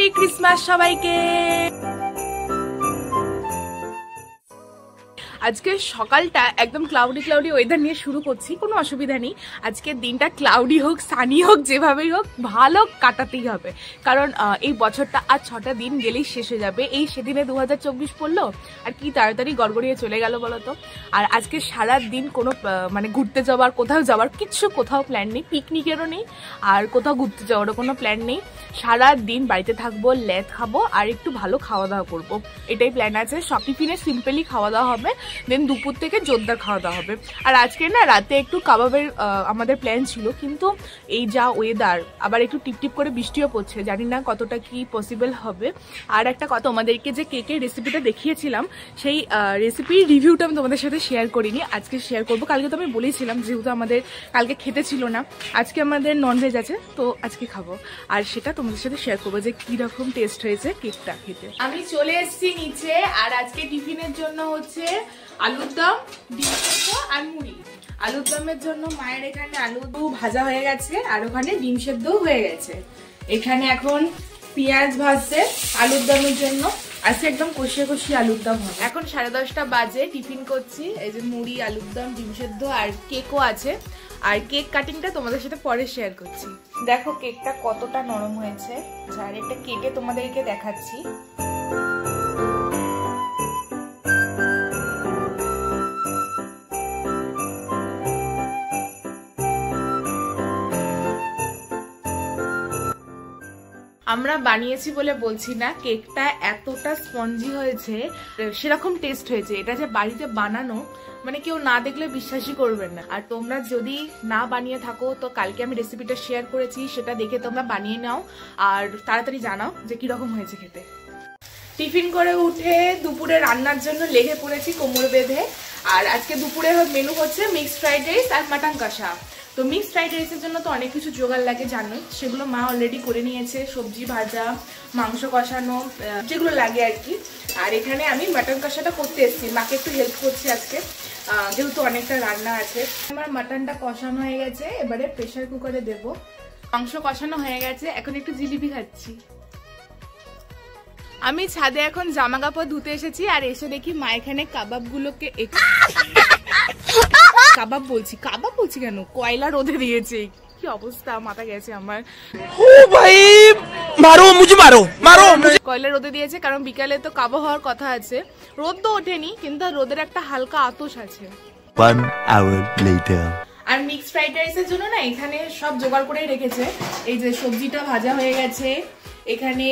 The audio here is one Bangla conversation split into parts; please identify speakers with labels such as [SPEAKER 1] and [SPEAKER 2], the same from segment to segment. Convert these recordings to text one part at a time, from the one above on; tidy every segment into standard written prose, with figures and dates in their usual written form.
[SPEAKER 1] হ্যাপি ক্রিসমাস সবাইকে। আজকে সকালটা একদম ক্লাউডি ওয়েদার নিয়ে শুরু করছি, কোনো অসুবিধা নেই। আজকের দিনটা ক্লাউডি হোক সানি হোক যেভাবেই হোক ভালো কাটাতেই হবে, কারণ এই বছরটা আর 6টা দিন গেলেই শেষ হয়ে যাবে। এই সেদিনে 2024 পড়লো আর কি তাড়াতাড়ি গড়গড়িয়ে চলে গেল বলতো। আর আজকে সারা দিন কোনো মানে ঘুরতে যাওয়ার কোথাও যাওয়ার কোথাও প্ল্যান নেই, পিকনিকেরও নেই আর কোথাও ঘুরতে যাওয়ারও কোনো প্ল্যান নেই। সারা দিন বাড়িতে থাকবো, ল্যাদ খাবো আর একটু ভালো খাওয়া দাওয়া করবো, এটাই প্ল্যান আছে। সব টিফিনে সিম্পলি খাওয়া দাওয়া হবে, দেন দুপুর থেকে জোরদার খাওয়া দাওয়া হবে। আর আজকে না রাতে একটু কাবাবের আমাদের প্ল্যান ছিল, কিন্তু এই যা ওয়েদার, আবার একটু টিপটিপ করে বৃষ্টিও পড়ছে, জানি না কতটা কি পসিবল হবে। আর একটা কথা, তোমাদেরকে যে কেকের রেসিপিটা দেখিয়েছিলাম সেই রেসিপির রিভিউটা আমি তোমাদের সাথে শেয়ার করিনি, আজকে শেয়ার করবো। কালকে তো আমি বলেছিলাম যেহেতু আমাদের কালকে খেতে ছিল না, আজকে আমাদের ননভেজ আছে তো আজকে খাবো, আর সেটা তোমাদের সাথে শেয়ার করবো যে কিরকম টেস্ট হয়েছে কেকটা খেতে। আমি চলে এসেছি নিচে, আর আজকে টিফিনের জন্য হচ্ছে আলুর দম, ডিম সেদ্ধ আর মুড়ি। আলুর দমের জন্য মায়ের এখানে আলু ভাজা হয়ে গেছে আর ওখানে ডিম সেদ্ধ হয়ে গেছে। এখানে এখন পেঁয়াজ ভাজছে আলুর দমের জন্য, আজকে একদম কষিয়ে কষিয়ে আলুর দম হবে। এখন 10:30 বাজে, টিফিন করছি, এই যে মুড়ি, আলুর দম, ডিম সেদ্ধ আর কেকও আছে। আর কেক কাটিংটা তোমাদের সাথে পরে শেয়ার করছি। দেখো কেকটা কতটা নরম হয়েছে, আর একটা কেটে তোমাদেরকে দেখাচ্ছি। আমরা বানিয়েছি বলে বলছি না, কেকটা এতটা স্পঞ্জি হয়েছে, সেরকম টেস্ট হয়েছে। এটা যে বাড়িতে বানানো, মানে কেউ না দেখলে বিশ্বাসই করবেন না। আর তোমরা যদি না বানিয়ে থাকো তো কালকে আমি রেসিপিটা শেয়ার করেছি, সেটা দেখে তোমরা বানিয়ে নাও আর তাড়াতাড়ি জানাও যে কিরকম হয়েছে খেতে। টিফিন করে উঠে দুপুরে রান্নার জন্য লেগে পড়েছি কোমর বেঁধে। আর আজকে দুপুরে মেনু হচ্ছে মিক্সড ফ্রাইড রাইস আর মাটন কষা। তো মিক্সড ফ্রাইড রাইসের জন্য তো অনেক কিছু জোগাড় লাগে জানোই, সেগুলো মা অলরেডি করে নিয়েছে, সবজি ভাজা, মাংস কষানো, যেগুলো লাগে আর কি। আর এখানে আমি মাটন কষাটা করতে এসেছি, মাকে একটু হেল্প করছি আজকে, যেহেতু অনেকটা রান্না আছে। আমার মাটনটা কষানো হয়ে গেছে, এবারে প্রেসার কুকারে দেব। মাংস কষানো হয়ে গেছে, এখন একটু জিলিপি খাচ্ছি। আমি ছাদে এখন জামা কাপড় ধুতে এসেছি, আর এসে দেখি মা এখানে কাবাবগুলোকে কাবাব বলছি কেন, কয়লা রোদে দিয়েছে। কি অবস্থা, মাথা গেছে আমার। ও ভাই মারো মুঝে, মারো কয়লা রোদে দিয়েছে, কারণ বিকালে তো কাবাব হওয়ার কথা আছে। রোদ তো ওঠেনি, কিন্তু রোদের একটা হালকা আতশ আছে।
[SPEAKER 2] 1 hour later.
[SPEAKER 1] আর মিক্সড ফ্রাইড রাইসের জন্য না এখানে সব জোগাড় করে রেখেছে। এই যে সবজিটা ভাজা হয়ে গেছে, এখানে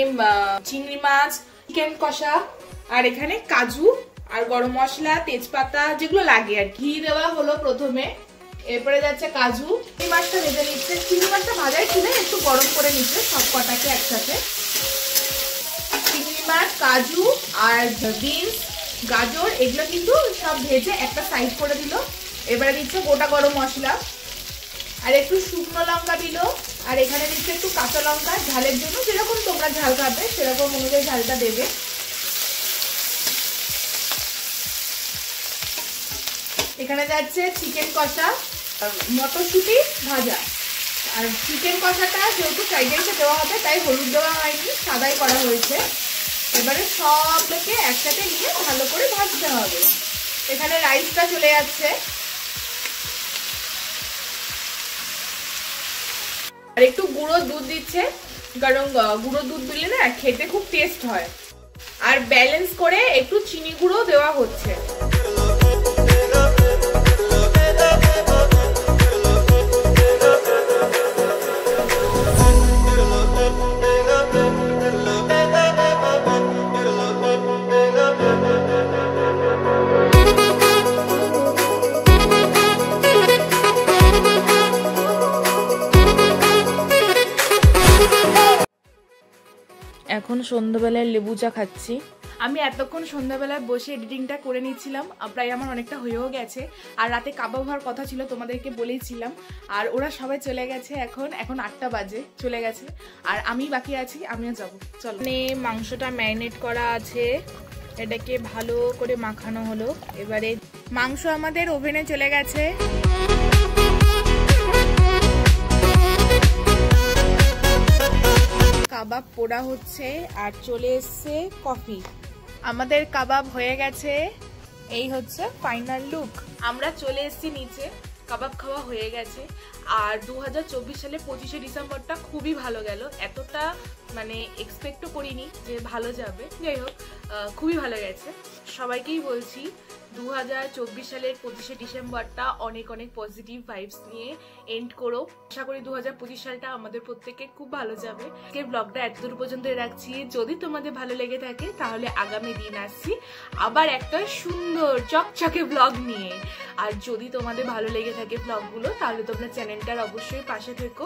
[SPEAKER 1] চিংড়ি মাছ, চিকেন কষা, আর এখানে কাজু আর গরম মশলা, তেজপাতা, যেগুলো লাগে আর ঘি দেওয়া হলো প্রথমে, এরপরে যাচ্ছে কাজু। চিংড়ি মাছটা ভেজে নিচ্ছে, চিংড়ি মাছটা ভাজাই ছিল, একটু গরম করে নিচ্ছে সব কটাকে একসাথে। চিংড়ি মাছ, কাজু আর বিনস, গাজর, এগুলো কিন্তু সব ভেজে একটা সাইড করে দিল। এবারে দিচ্ছে গোটা গরম মশলা আর একটু শুকনো লঙ্কা দিল, আর এখানে দিচ্ছে একটু কাঁচা লঙ্কা ঝালের জন্য, যেরকম তোমরা ঝাল খাবে সেরকম অনুযায়ী ঝালটা দেবে। এখানে যাচ্ছে চিকেন কষা, মটরশুঁটি ভাজা। আর চিকেন কষাটা যেহেতু ফ্রাইড রাইসে দেওয়া হবে তাই হলুদ দেওয়া হয়নি, সাদাই করা হয়েছে। এবারে সবটাকে একসাথে নিয়ে ভালো করে ভাজতে হবে। এখানে রাইসটা চলে যাচ্ছে, আর একটু গুঁড়ো দুধ দিচ্ছে, কারণ গুঁড়ো দুধ দিলে না খেতে খুব টেস্ট হয়। আর ব্যালেন্স করে একটু চিনি গুঁড়ো দেওয়া হচ্ছে। এখন সন্ধ্যাবেলায় লেবু চা খাচ্ছি। আমি এতক্ষণ সন্ধ্যাবেলায় বসে এডিটিংটা করে নিচ্ছিলাম, প্রায় আমার অনেকটা হয়েও গেছে। আর রাতে কাবাব হওয়ার কথা ছিল, তোমাদেরকে বলেইছিলাম। আর ওরা সবাই চলে গেছে, এখন 8টা বাজে, চলে গেছে। আর আমি বাকি আছি, আমিও যাবো। চলো, মাংসটা ম্যারিনেট করা আছে, এটাকে ভালো করে মাখানো হলো। এবারে মাংস আমাদের ওভেনে চলে গেছে। কাবাব কাবাব পোড়া হচ্ছে আর চলে এসছে কফি। আমাদের কাবাব হয়ে গেছে, এই হচ্ছে ফাইনাল লুক। আমরা চলে এসেছি নিচে, কাবাব খাওয়া হয়ে গেছে। আর 2024 সালে 25শে ডিসেম্বরটা খুবই ভালো গেল, এতটা মানে এক্সপেক্টও করিনি যে ভালো যাবে। যাই হোক, খুবই ভালো গেছে। সবাইকেই বলছি 2024 সালের 25শে ডিসেম্বরটা অনেক অনেক পজিটিভ ভাইবস নিয়ে এন্ড করো। আশা করি 2025 সালটা আমাদের প্রত্যেকের খুব ভালো যাবে। আজকের ব্লগটা এতদূর পর্যন্ত রাখছি। যদি তোমাদের ভালো লেগে থাকে তাহলে আগামী দিন আসছি আবার একটা সুন্দর চকচকে ব্লগ নিয়ে। আর যদি তোমাদের ভালো লেগে থাকে ব্লগগুলো তাহলে তোমরা চ্যানেলটার অবশ্যই পাশে থেকো।